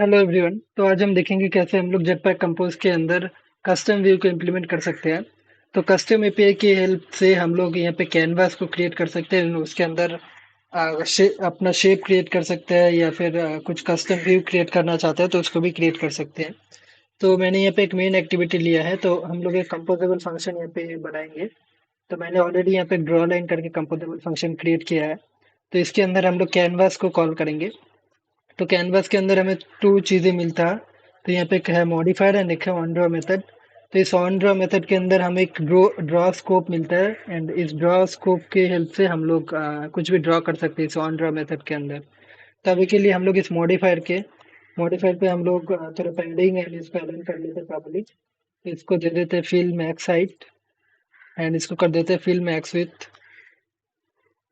Hello everyone. तो आज हम देखेंगे कैसे हम लोग जेटपैक कंपोज के अंदर कस्टम व्यू को इम्प्लीमेंट कर सकते हैं। तो कस्टम एपीआई की हेल्प से हम लोग यहाँ पे कैनवास को क्रिएट कर सकते हैं, उसके अंदर अपना शेप क्रिएट कर सकते हैं या फिर कुछ कस्टम व्यू क्रिएट करना चाहते हैं तो उसको भी क्रिएट कर सकते हैं। तो मैंने यहाँ पे एक मेन एक्टिविटी लिया है, तो हम लोग एक कंपोजेबल फंक्शन यहाँ पे बनाएंगे। तो मैंने ऑलरेडी यहाँ पे ड्रॉ लाइन करके कंपोजेबल फंक्शन क्रिएट किया है। तो इसके अंदर हम लोग कैनवास को कॉल करेंगे। तो कैनवास के अंदर हमें 2 चीज़ें मिलता है। तो यहाँ पे एक है मॉडिफायर एंड एक है ऑन ड्रॉ मेथड। तो इस ऑन ड्रॉ मेथड के अंदर हमें एक ड्रॉ स्कोप मिलता है एंड इस ड्रॉ स्कोप के हेल्प से हम लोग कुछ भी ड्रॉ कर सकते हैं इस ऑन ड्रॉ मेथड के अंदर। तो अभी के लिए हम लोग इस मॉडिफायर पे हम लोग थोड़ा पेंडिंग एंड इसको अलाइन कर लेते हैं प्रॉपर्ली। तो इसको दे देते हैं फिल मैक्स हाइट एंड इसको कर देते हैं फिल मैक्स विथ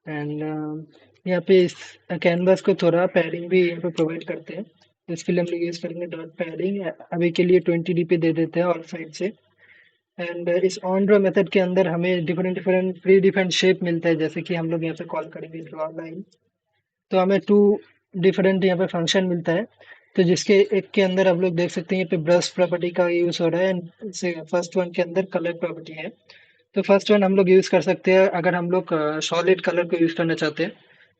एंड यहाँ पे इस कैनवास को थोड़ा पैडिंग भी यहाँ पे प्रोवाइड करते हैं। तो इसके लिए हम लोग यूज़ करेंगे डॉट पैडिंग। अभी के लिए 20 dp दे देते हैं और साइड से। एंड इस ऑन ड्रॉ मेथड के अंदर हमें different different pre defined shape मिलता है, जैसे कि हम लोग यहाँ पे कॉल करेंगे ड्रॉ लाइन। तो हमें 2 डिफरेंट यहाँ पे फंक्शन मिलता है। तो जिसके एक के अंदर आप लोग देख सकते हैं यहाँ पे ब्रश प्रॉपर्टी का यूज़ हो रहा है एंड फर्स्ट वन के अंदर कलर प्रॉपर्टी है। तो फर्स्ट वन हम लोग यूज़ कर सकते हैं अगर हम लोग सॉलिड कलर को यूज़ करना चाहते हैं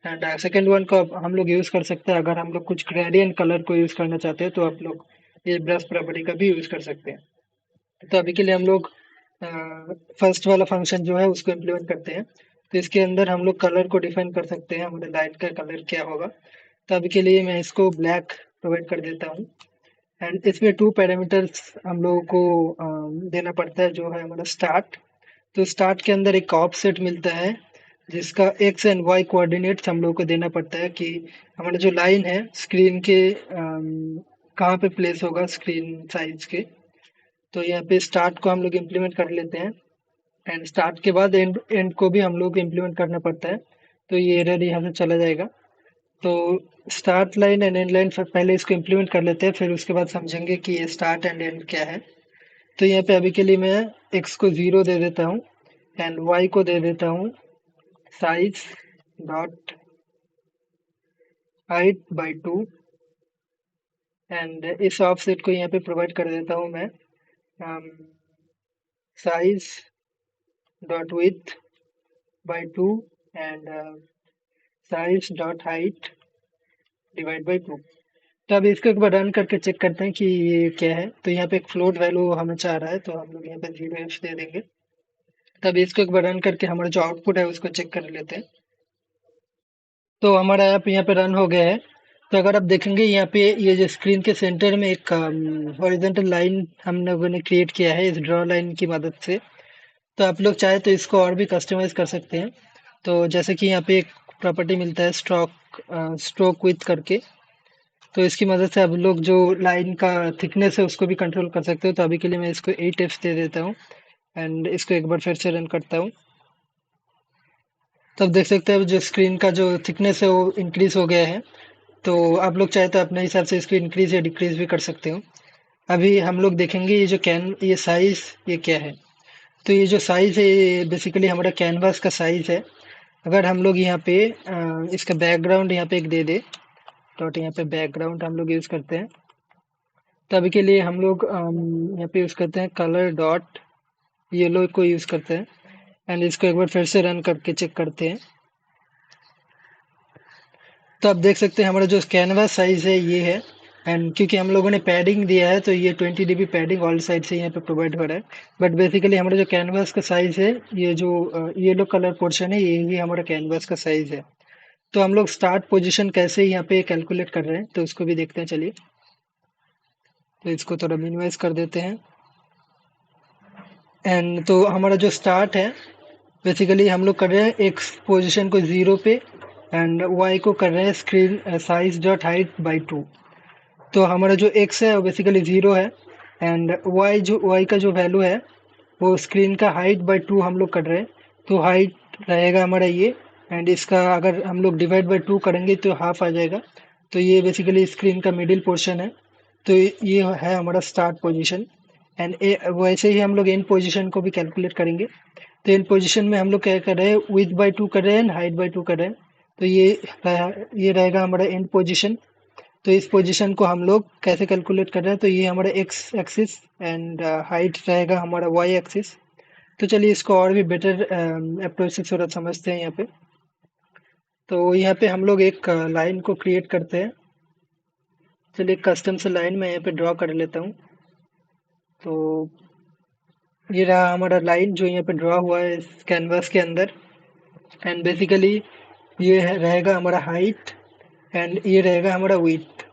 एंड सेकेंड वन को हम लोग यूज़ कर सकते हैं अगर हम लोग कुछ ग्रेडियंट कलर को यूज़ करना चाहते हैं, तो आप लोग ये ब्रश प्रॉपर्टी का भी यूज़ कर सकते हैं। तो अभी के लिए हम लोग फर्स्ट वाला फंक्शन जो है उसको इम्प्लीमेंट करते हैं। तो इसके अंदर हम लोग कलर को डिफाइन कर सकते हैं, हमारे लाइन का कलर क्या होगा। तो अभी के लिए मैं इसको ब्लैक प्रोवाइड कर देता हूँ एंड इसमें 2 पैरामीटर्स हम लोगों को देना पड़ता है, जो है हमारा स्टार्ट। तो स्टार्ट के अंदर एक ऑफसेट मिलता है जिसका एक्स एंड वाई कोऑर्डिनेट्स हम लोग को देना पड़ता है कि हमारा जो लाइन है स्क्रीन के कहाँ पे प्लेस होगा स्क्रीन साइज के। तो यहाँ पे स्टार्ट को हम लोग इम्प्लीमेंट कर लेते हैं एंड स्टार्ट के बाद एंड एंड को भी हम लोग को इम्प्लीमेंट करना पड़ता है। तो ये एरर यहाँ से चला जाएगा। तो start line and and line पहले इसको इम्प्लीमेंट कर लेते हैं, फिर उसके बाद समझेंगे कि ये स्टार्ट एंड एंड क्या है। तो यहाँ पे अभी के लिए मैं एक्स को 0 दे देता हूँ एंड वाई को दे देता हूँ size dot height by 2 and इस ऑफसेट को यहाँ पे प्रोवाइड कर देता हूँ मैं size dot with by 2 and size dot height divide by 2। तो अब इसको एक बार रन करके चेक करते हैं कि ये क्या है। तो यहाँ पे एक फ्लोट वैल्यू हमें चाह रहा है, तो हम लोग यहाँ पे 0 दे देंगे। तब इसको एक बार रन करके हमारा जो आउटपुट है उसको चेक कर लेते हैं। तो हमारा ऐप यहाँ पे रन हो गया है। तो अगर आप देखेंगे यहाँ पे ये जो स्क्रीन के सेंटर में एक हॉरिजॉन्टल लाइन हम लोगों ने क्रिएट किया है इस ड्रॉ लाइन की मदद से। तो आप लोग चाहे तो इसको और भी कस्टमाइज कर सकते हैं। तो जैसे कि यहाँ पे एक प्रॉपर्टी मिलता है स्ट्रोक विथ करके। तो इसकी मदद से आप लोग जो लाइन का थिकनेस है उसको भी कंट्रोल कर सकते हो। तो अभी के लिए मैं इसको 8 f दे देता हूँ एंड इसको एक बार फिर से रन करता हूँ। तब देख सकते हैं जो स्क्रीन का जो थिकनेस है वो इंक्रीज हो गया है। तो आप लोग चाहे तो अपने हिसाब से इसको इंक्रीज या डिक्रीज भी कर सकते हो। अभी हम लोग देखेंगे ये साइज ये क्या है। तो ये जो साइज है ये बेसिकली हमारा कैनवास का साइज है। अगर हम लोग यहाँ पे इसका बैकग्राउंड यहाँ पे एक दे दे डॉट यहाँ पे बैकग्राउंड हम लोग यूज करते हैं। तो अभी के लिए हम लोग यहाँ पे यूज करते हैं कलर डॉट येलो को यूज करते हैं एंड इसको एक बार फिर से रन करके चेक करते हैं। तो आप देख सकते हैं हमारा जो कैनवास साइज है ये है एंड क्योंकि हम लोगों ने पैडिंग दिया है तो ये 20 dp पैडिंग ऑल साइड से यहाँ पे प्रोवाइड हो रहा है। बट बेसिकली हमारा जो कैनवास का साइज है ये जो येलो कलर पोर्शन है ये हमारा कैनवास का साइज है। तो हम लोग स्टार्ट पोजीशन कैसे यहाँ पे कैलकुलेट कर रहे हैं तो उसको भी देखते हैं चलिए। तो इसको थोड़ा मिनिमाइज कर देते हैं एंड तो हमारा जो स्टार्ट है बेसिकली हम लोग कर रहे हैं एक्स पोजीशन को 0 पे एंड वाई को कर रहे हैं screen size dot height by 2। तो हमारा जो एक्स है वो बेसिकली 0 है एंड वाई का जो वैल्यू है वो स्क्रीन का हाइट बाई 2 हम लोग कर रहे हैं। तो हाइट रहेगा हमारा ये एंड इसका अगर हम लोग डिवाइड बाई 2 करेंगे तो हाफ आ जाएगा। तो ये बेसिकली स्क्रीन का मिडिल पोर्शन है। तो ये है हमारा स्टार्ट पोजीशन एंड वैसे ही हम लोग एंड पोजीशन को भी कैलकुलेट करेंगे। तो एंड पोजीशन में हम लोग क्या कर रहे हैं विथ बाई 2 कर रहे हैं एंड हाइट बाई 2 कर रहे हैं। तो ये रहेगा हमारा एंड पोजीशन तो इस पोजीशन को हम लोग कैसे कैलकुलेट कर रहे हैं, तो ये हमारा एक्स एक्सिस एंड हाइट रहेगा हमारा वाई एक्सिस। तो चलिए इसको और भी बेटर अप्रोच से थोड़ा समझते हैं यहाँ पे। तो यहाँ पे हम लोग एक लाइन को क्रिएट करते हैं। चलिए कस्टम से लाइन मैं यहाँ पे ड्रॉ कर लेता हूँ। तो ये रहा हमारा लाइन जो यहाँ पे ड्रॉ हुआ है इस कैनवास के अंदर। एंड बेसिकली ये रहेगा हमारा हाइट एंड ये रहेगा हमारा विड्थ।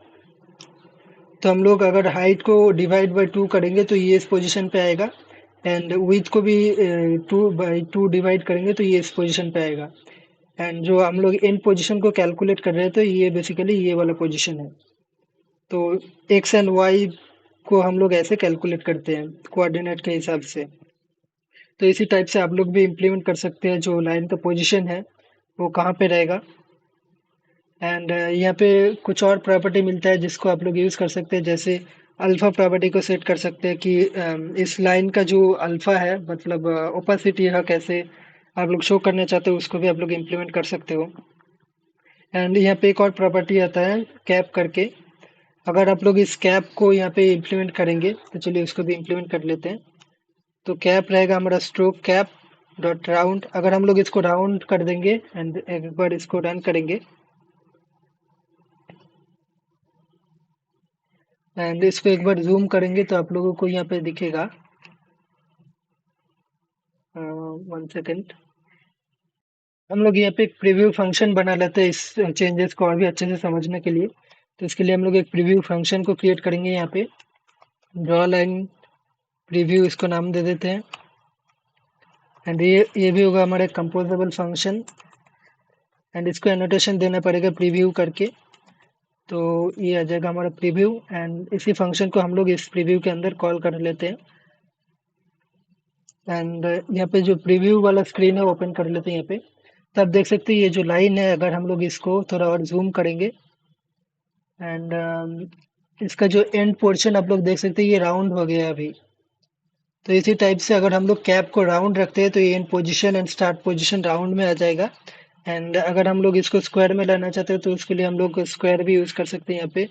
तो हम लोग अगर हाइट को डिवाइड बाय 2 करेंगे तो ये इस पोजीशन पे आएगा। एंड विड्थ को भी 2 डिवाइड करेंगे तो ये इस पोजीशन पे आएगा। एंड जो हम लोग इन पोजीशन को कैलकुलेट कर रहे थे ये बेसिकली ये वाला पोजीशन है। तो एक्स एंड वाई को हम लोग ऐसे कैलकुलेट करते हैं कोऑर्डिनेट के हिसाब से। तो इसी टाइप से आप लोग भी इम्प्लीमेंट कर सकते हैं जो लाइन का पोजीशन है वो कहाँ पे रहेगा। एंड यहाँ पे कुछ और प्रॉपर्टी मिलता है जिसको आप लोग यूज़ कर सकते हैं, जैसे अल्फा प्रॉपर्टी को सेट कर सकते हैं कि इस लाइन का जो अल्फा है मतलब ओपेसिटी है कैसे आप लोग शो करना चाहते हो उसको भी आप लोग इम्प्लीमेंट कर सकते हो। एंड यहाँ पे एक और प्रॉपर्टी आता है कैप करके। अगर आप लोग इस कैप को यहाँ पे इम्प्लीमेंट करेंगे तो चलिए उसको भी इम्प्लीमेंट कर लेते हैं। तो कैप रहेगा हमारा स्ट्रोक कैप डॉट राउंड। अगर हम लोग इसको राउंड कर देंगे एंड एक बार इसको रन करेंगे एंड इसको एक बार जूम करेंगे तो आप लोगों को यहाँ पे दिखेगा। One second. हम लोग यहाँ पे एक प्रीव्यू फंक्शन बना लेते हैं इस चेंजेस को और भी अच्छे से समझने के लिए। तो इसके लिए हम लोग एक प्रीव्यू फंक्शन को क्रिएट करेंगे यहाँ पे। ड्रॉ लाइन प्रीव्यू इसको नाम दे देते हैं। एंड ये भी होगा हमारा कंपोजेबल फंक्शन। एंड इसको एनोटेशन देना पड़ेगा प्रीव्यू करके। तो ये आ जाएगा हमारा प्रीव्यू एंड इसी फंक्शन को हम लोग इस प्रीव्यू के अंदर कॉल कर लेते हैं। एंड यहाँ पे जो प्रीव्यू वाला स्क्रीन है ओपन कर लेते हैं यहाँ पे। तो आप देख सकते हैं ये जो लाइन है अगर हम लोग इसको थोड़ा और जूम करेंगे एंड इसका जो एंड पोर्शन आप लोग देख सकते हैं ये राउंड हो गया है अभी। तो इसी टाइप से अगर हम लोग कैप को राउंड रखते हैं तो ये and position and start position round में आ जाएगा। एंड अगर हम लोग इसको स्क्वायर में लाना चाहते हैं तो उसके लिए हम लोग स्क्वायर भी यूज़ कर सकते हैं यहाँ पे।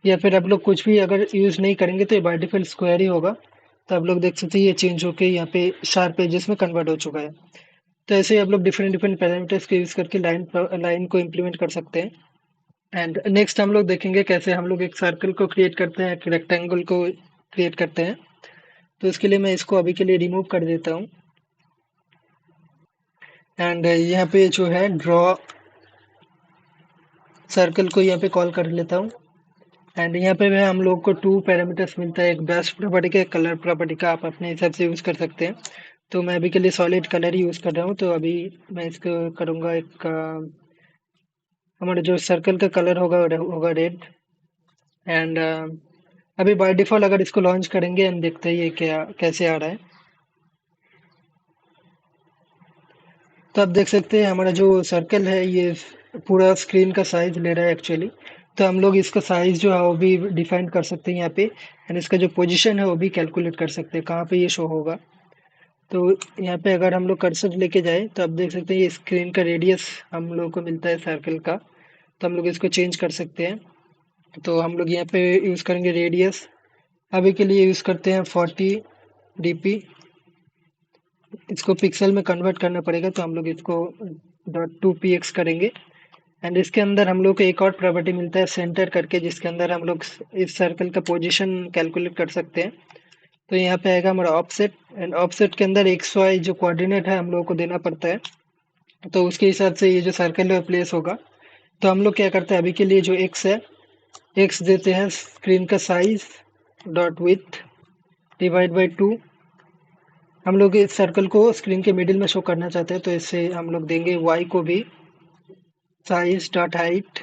या फिर आप लोग कुछ भी अगर यूज़ नहीं करेंगे तो ये बाय डिफॉल्ट स्क्वायर ही होगा। तो आप लोग देख सकते हैं ये चेंज होके यहाँ पे शार्प एजेस में कन्वर्ट हो चुका है। तो ऐसे ही आप लोग डिफरेंट डिफरेंट पैरामीटर्स को यूज़ करके लाइन को इम्प्लीमेंट कर सकते हैं। एंड नेक्स्ट हम लोग देखेंगे कैसे हम लोग एक सर्कल को क्रिएट करते हैं, एक रेक्टेंगल को क्रिएट करते हैं। तो इसके लिए मैं इसको अभी के लिए रिमूव कर देता हूँ। एंड यहाँ पे जो है ड्रॉ सर्कल को यहाँ पे कॉल कर लेता हूँ। एंड यहाँ पे भी हम लोग को 2 पैरामीटर्स मिलता है, एक ब्रश प्रॉपर्टी का, एक कलर प्रॉपर्टी का। आप अपने हिसाब से यूज़ कर सकते हैं। तो मैं अभी के लिए सॉलिड कलर ही यूज़ कर रहा हूँ। तो अभी मैं इसको करूँगा एक हमारा जो सर्कल का कलर होगा वो होगा रेड। एंड अभी बाय डिफ़ॉल्ट अगर इसको लॉन्च करेंगे हम देखते हैं ये क्या कैसे आ रहा है। तो आप देख सकते हैं हमारा जो सर्कल है ये पूरा स्क्रीन का साइज ले रहा है एक्चुअली। तो हम लोग इसका साइज जो है वो भी डिफाइन कर सकते हैं यहाँ पे। एंड इसका जो पोजीशन है वो भी कैलकुलेट कर सकते हैं कहाँ पे ये शो होगा। तो यहाँ पे अगर हम लोग कर्सर लेके जाए तो आप देख सकते हैं ये स्क्रीन का रेडियस हम लोग को मिलता है सर्कल का। तो हम लोग इसको चेंज कर सकते हैं। तो हम लोग यहाँ पे यूज़ करेंगे रेडियस। अभी के लिए यूज़ करते हैं 40 dp। इसको पिक्सल में कन्वर्ट करना पड़ेगा तो हम लोग इसको .2px करेंगे। एंड इसके अंदर हम लोग को एक और प्रॉपर्टी मिलता है सेंटर करके, जिसके अंदर हम लोग इस सर्कल का पोजीशन कैलकुलेट कर सकते हैं। तो यहाँ पे आएगा हमारा ऑफसेट। एंड ऑफसेट के अंदर एक्स वाई जो कोऑर्डिनेट है हम लोग को देना पड़ता है। तो उसके हिसाब से ये जो सर्कल है प्लेस होगा। तो हम लोग क्या करते हैं अभी के लिए जो एक्स है, एक्स देते हैं स्क्रीन का size dot with divide by 2। हम लोग इस सर्कल को स्क्रीन के मिडिल में शो करना चाहते हैं तो इससे हम लोग देंगे वाई को भी size dot height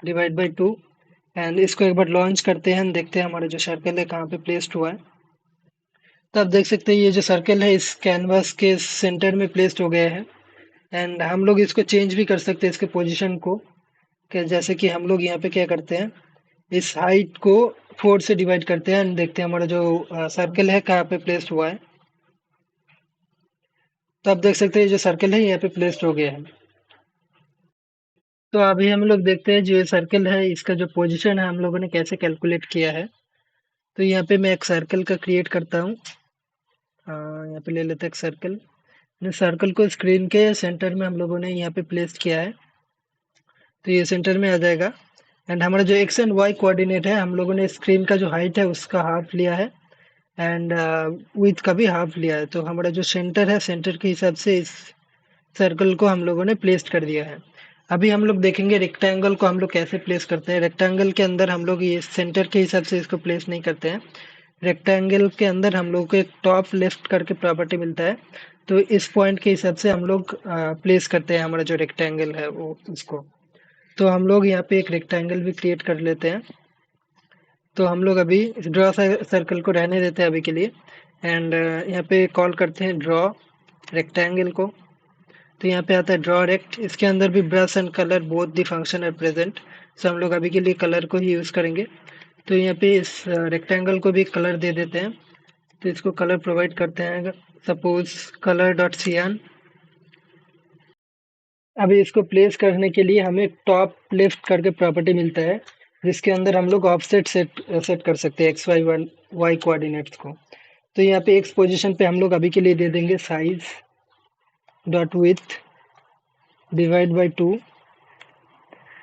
divide by 2। And इसको एक बार लॉन्च करते हैं, देखते हैं हमारा जो सर्कल है कहाँ पे प्लेस्ड हुआ है। तो आप देख सकते हैं ये जो सर्कल है इस कैनवास के सेंटर में प्लेस्ड हो गया है। एंड हम लोग इसको चेंज भी कर सकते हैं इसके पोजीशन को, कि जैसे कि हम लोग यहाँ पे क्या करते हैं इस हाइट को 4 से डिवाइड करते हैं एंड देखते हैं हमारा जो सर्कल है कहाँ पे प्लेस्ड हुआ है। तो आप देख सकते हैं जो सर्कल है यहाँ पे प्लेस्ड हो गया है। तो अभी हम लोग देखते हैं जो ये सर्कल है इसका जो पोजीशन है हम लोगों ने कैसे कैलकुलेट किया है। तो यहाँ पे मैं एक सर्कल का क्रिएट करता हूँ। यहाँ पे ले लेते हैं एक सर्कल। सर्कल को स्क्रीन के सेंटर में हम लोगों ने यहाँ पे प्लेस किया है, तो ये सेंटर में आ जाएगा। एंड हमारा जो एक्स एंड वाई कोऑर्डिनेट है हम लोगों ने स्क्रीन का जो हाइट है उसका हाफ लिया है एंड विड्थ का भी हाफ लिया है। तो हमारा जो सेंटर है सेंटर के हिसाब से इस सर्कल को हम लोगों ने प्लेस कर दिया है। अभी हम लोग देखेंगे रेक्टेंगल को हम लोग कैसे प्लेस करते हैं। रेक्टेंगल के अंदर हम लोग ये सेंटर के हिसाब से इसको प्लेस नहीं करते हैं। रेक्टेंगल के अंदर हम लोग को एक टॉप लेफ्ट करके प्रॉपर्टी मिलता है, तो इस पॉइंट के हिसाब से हम लोग प्लेस करते हैं हमारा जो रेक्टेंगल है वो उसको। तो हम लोग यहाँ पे एक रेक्टेंगल भी क्रिएट कर लेते हैं। तो हम लोग अभी ड्रॉ सर्कल को रहने देते हैं अभी के लिए एंड यहाँ पे कॉल करते हैं ड्रॉ रेक्टेंगल को। तो यहाँ पे आता है ड्रॉ रेक्ट, इसके अंदर भी brush and colour both the function are present. So हम लोग अभी के लिए कलर को ही यूज़ करेंगे। तो यहाँ पे इस रेक्टेंगल को भी कलर दे देते हैं। तो इसको कलर प्रोवाइड करते हैं, सपोज कलर डॉट सियान। अभी इसको प्लेस करने के लिए हमें टॉप लेफ्ट करके प्रॉपर्टी मिलता है, जिसके अंदर हम लोग ऑफसेट सेट कर सकते हैं एक्स वाई वाई कोऑर्डिनेट्स को। तो यहाँ पे एक्स पोजीशन पे हम लोग अभी के लिए दे देंगे size dot with divide by 2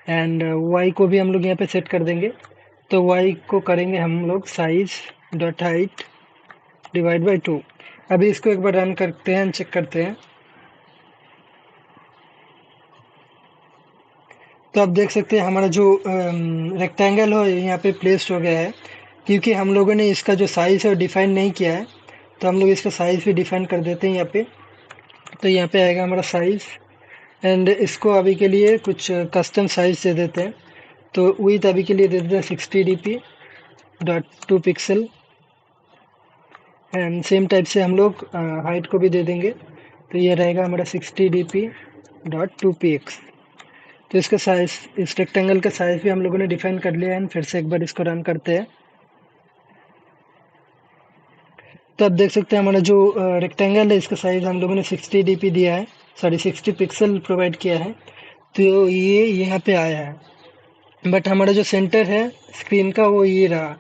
and Y को भी हम लोग यहाँ पे सेट कर देंगे। तो वाई को करेंगे हम लोग size dot height divide by 2। अभी इसको एक बार रन करते हैं, चेक करते हैं। तो आप देख सकते हैं हमारा जो रेक्टेंगल हो यहाँ पे प्लेस्ड हो गया है, क्योंकि हम लोगों ने इसका जो साइज़ है वो डिफाइन नहीं किया है। तो हम लोग इसका साइज़ भी डिफाइन कर देते हैं यहाँ पे। तो यहाँ पे आएगा हमारा साइज़ एंड इसको अभी के लिए कुछ कस्टम साइज़ दे देते हैं। तो विथ अभी के लिए दे देते हैं 60 dp.2 pixel and same type से हम लोग हाइट को भी दे देंगे। तो ये रहेगा हमारा 60 dp.2 px। तो इसका साइज, इस रेक्टेंगल का साइज भी हम लोगों ने डिफाइन कर लिया है। फिर से एक बार इसको रन करते हैं। तो आप देख सकते हैं हमारा जो रेक्टेंगल है इसका साइज हम लोगों ने 60 dp दिया है, सॉरी 60 पिक्सल प्रोवाइड किया है। तो ये यहाँ पे आया है, बट हमारा जो सेंटर है स्क्रीन का वो ये रहा।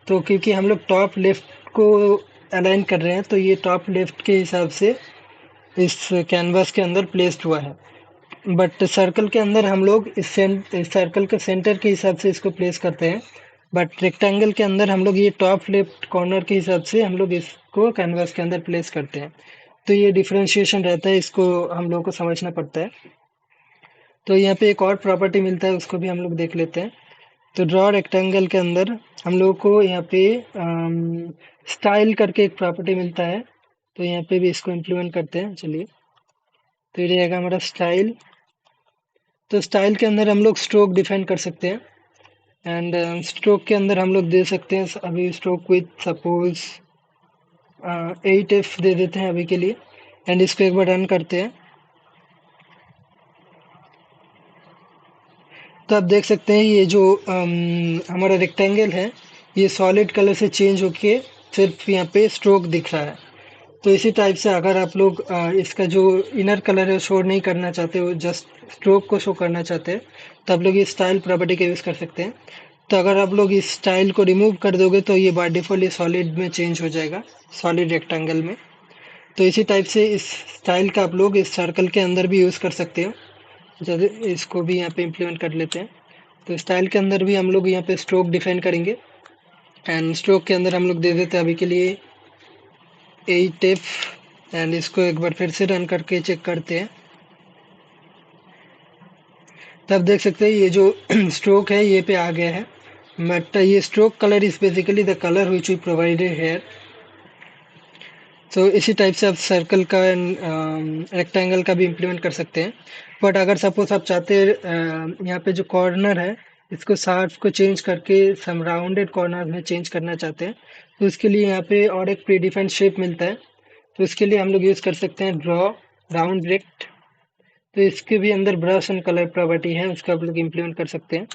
तो क्योंकि हम लोग टॉप लेफ्ट को अलाइन कर रहे हैं तो ये टॉप लेफ्ट के हिसाब से इस कैनवास के अंदर प्लेस्ड हुआ है। बट सर्कल के अंदर हम लोग इस सर्कल के सेंटर के हिसाब से इसको प्लेस करते हैं। बट रेक्टेंगल के अंदर हम लोग ये टॉप लेफ्ट कॉर्नर के हिसाब से हम लोग इसको कैनवास के अंदर प्लेस करते हैं। तो ये डिफरेंशिएशन रहता है, इसको हम लोगों को समझना पड़ता है। तो यहाँ पे एक और प्रॉपर्टी मिलता है, उसको भी हम लोग देख लेते हैं। तो ड्रॉ रेक्टेंगल के अंदर हम लोग को यहाँ पे स्टाइल करके एक प्रॉपर्टी मिलता है। तो यहाँ पे भी इसको इम्प्लीमेंट करते हैं, चलिए। तो ये रहेगा हमारा स्टाइल। तो स्टाइल के अंदर हम लोग स्ट्रोक डिफाइन कर सकते हैं एंड स्ट्रोक के अंदर हम लोग दे सकते हैं अभी स्ट्रोक विथ सपोज 8f दे देते हैं अभी के लिए एंड इसको एक बार रन करते हैं। तो आप देख सकते हैं ये जो हमारा रेक्टेंगल है ये सॉलिड कलर से चेंज होके सिर्फ यहाँ पे स्ट्रोक दिख रहा है। तो इसी टाइप से अगर आप लोग इसका जो इनर कलर है शो नहीं करना चाहते हो, जस्ट स्ट्रोक को शो करना चाहते हैं, तो आप लोग ये स्टाइल प्रॉपर्टी का यूज़ कर सकते हैं। तो अगर आप लोग इस स्टाइल को रिमूव कर दोगे तो ये बाय डिफ़ॉल्ट ये सॉलिड में चेंज हो जाएगा, सॉलिड रेक्टेंगल में। तो इसी टाइप से इस स्टाइल का आप लोग इस सर्कल के अंदर भी यूज़ कर सकते हो। जैसे इसको भी यहाँ पे इम्प्लीमेंट कर लेते हैं। तो स्टाइल के अंदर भी हम लोग यहाँ पे स्ट्रोक डिफाइन करेंगे एंड स्ट्रोक के अंदर हम लोग दे देते हैं अभी के लिए 8f एंड इसको एक बार फिर से रन करके चेक करते हैं। तब देख सकते हैं ये जो स्ट्रोक है ये पे आ गया है, बट ये stroke colour is basically the colour which we provided here. तो इसी टाइप से आप सर्कल का रेक्टेंगल का भी इम्प्लीमेंट कर सकते हैं। बट अगर सपोज आप चाहते हैं यहाँ पे जो कॉर्नर है इसको शार्प को चेंज करके सम राउंडेड कॉर्नर में चेंज करना चाहते हैं, तो इसके लिए यहाँ पे और एक प्री डिफाइंड शेप मिलता है। तो इसके लिए हम लोग यूज़ कर सकते हैं ड्रॉ राउंड रेक्ट। तो इसके भी अंदर ब्रश एंड कलर प्रॉपर्टी है, उसको आप लोग इम्प्लीमेंट कर सकते हैं।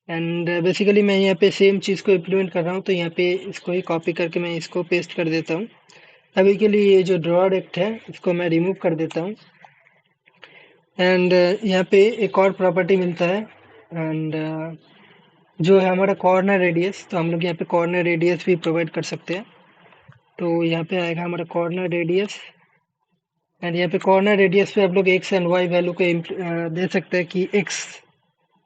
एंड बेसिकली मैं यहाँ पे सेम चीज़ को इम्प्लीमेंट कर रहा हूँ, तो यहाँ पे इसको ही कॉपी करके मैं इसको पेस्ट कर देता हूँ। अभी के लिए ये जो ड्रॉ रेक्ट है इसको मैं रिमूव कर देता हूँ एंड यहाँ पे एक और प्रॉपर्टी मिलता है एंड जो है हमारा कॉर्नर रेडियस, तो हम लोग यहाँ पे कॉर्नर रेडियस भी प्रोवाइड कर सकते हैं। तो यहाँ पे आएगा हमारा कॉर्नर रेडियस एंड यहाँ पे कॉर्नर रेडियस पे आप लोग एक्स एंड वाई वैल्यू को दे सकते हैं कि एक्स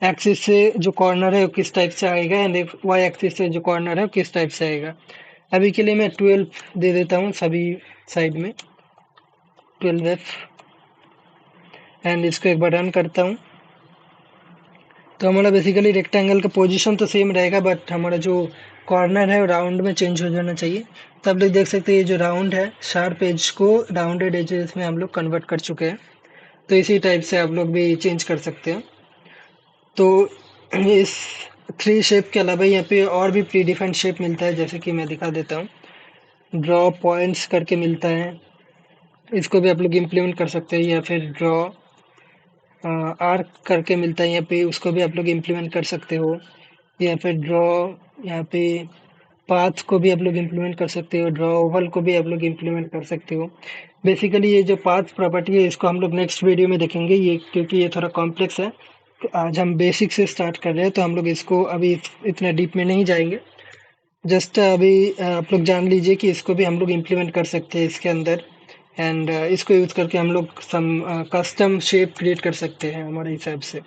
एक्सिस से जो कॉर्नर है वो किस टाइप से आएगा एंड वाई एक्सिस से जो कॉर्नर है वो किस टाइप से आएगा। अभी के लिए मैं 12 दे देता हूँ सभी साइड में, 12f, एंड इसको एक बार रन करता हूँ। तो हमारा बेसिकली रेक्टेंगल का पोजीशन तो सेम रहेगा बट हमारा जो कॉर्नर है वो राउंड में चेंज हो जाना चाहिए। तो आप लोग देख सकते हैं ये जो राउंड है, शार्प एज को राउंडेड एजेस में हम लोग कन्वर्ट कर चुके हैं। तो इसी टाइप से आप लोग भी चेंज कर सकते हैं। तो इस 3 शेप के अलावा यहाँ पे और भी प्री डिफाइंड शेप मिलता है, जैसे कि मैं दिखा देता हूँ। ड्रॉ पॉइंट्स करके मिलता है, इसको भी आप लोग इम्प्लीमेंट कर सकते हैं, या फिर ड्रॉ आर्क करके मिलता है यहाँ पे, उसको भी आप लोग इम्प्लीमेंट कर सकते हो, या फिर ड्रॉ यहाँ पे पाथ को भी आप लोग इम्प्लीमेंट कर सकते हो, ड्रॉ ओवल को भी आप लोग इम्प्लीमेंट कर सकते हो। बेसिकली ये जो पाथ प्रॉपर्टी है इसको हम लोग नेक्स्ट वीडियो में देखेंगे, ये क्योंकि ये थोड़ा कॉम्प्लेक्स है। तो आज हम बेसिक से स्टार्ट कर रहे हैं, तो हम लोग इसको अभी इतना डीप में नहीं जाएंगे। जस्ट अभी आप लोग जान लीजिए कि इसको भी हम लोग इम्प्लीमेंट कर सकते हैं इसके अंदर, एंड इसको यूज करके हम लोग सम कस्टम शेप क्रिएट कर सकते हैं हमारे हिसाब से।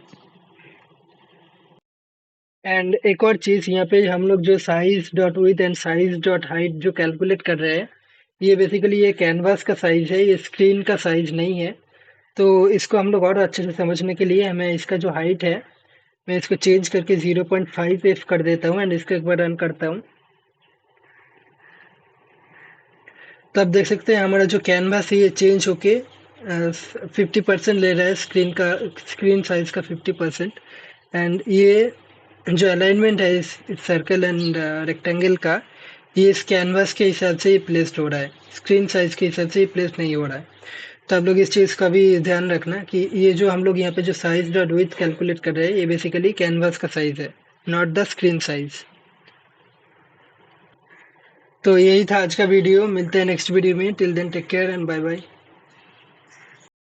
एंड एक और चीज यहाँ पे हम लोग जो size dot width and size dot height जो कैलकुलेट कर रहे हैं, ये बेसिकली ये कैनवास का साइज है, ये स्क्रीन का साइज नहीं है। तो इसको हम लोग और अच्छे से समझने के लिए हमें इसका जो हाइट है, मैं इसको चेंज करके 0.5f कर देता हूँ एंड इसको एक बार रन करता हूँ। तो आप देख सकते हैं हमारा जो कैनवास है ये चेंज होके 50% ले रहा है, स्क्रीन साइज का 50%। एंड ये जो अलाइनमेंट है इस सर्कल एंड रेक्टेंगल का, ये इस कैनवास के हिसाब से ही प्लेस्ड हो रहा है, स्क्रीन साइज के हिसाब से ही प्लेस नहीं हो रहा है। तो आप लोग इस चीज़ का भी ध्यान रखना कि ये जो हम लोग यहाँ पे जो साइज डॉट विड्थ कैलकुलेट कर रहे हैं, ये बेसिकली कैनवास का साइज है, नॉट द स्क्रीन साइज। तो यही था आज का वीडियो, मिलते हैं नेक्स्ट वीडियो में। Till then take care and bye bye.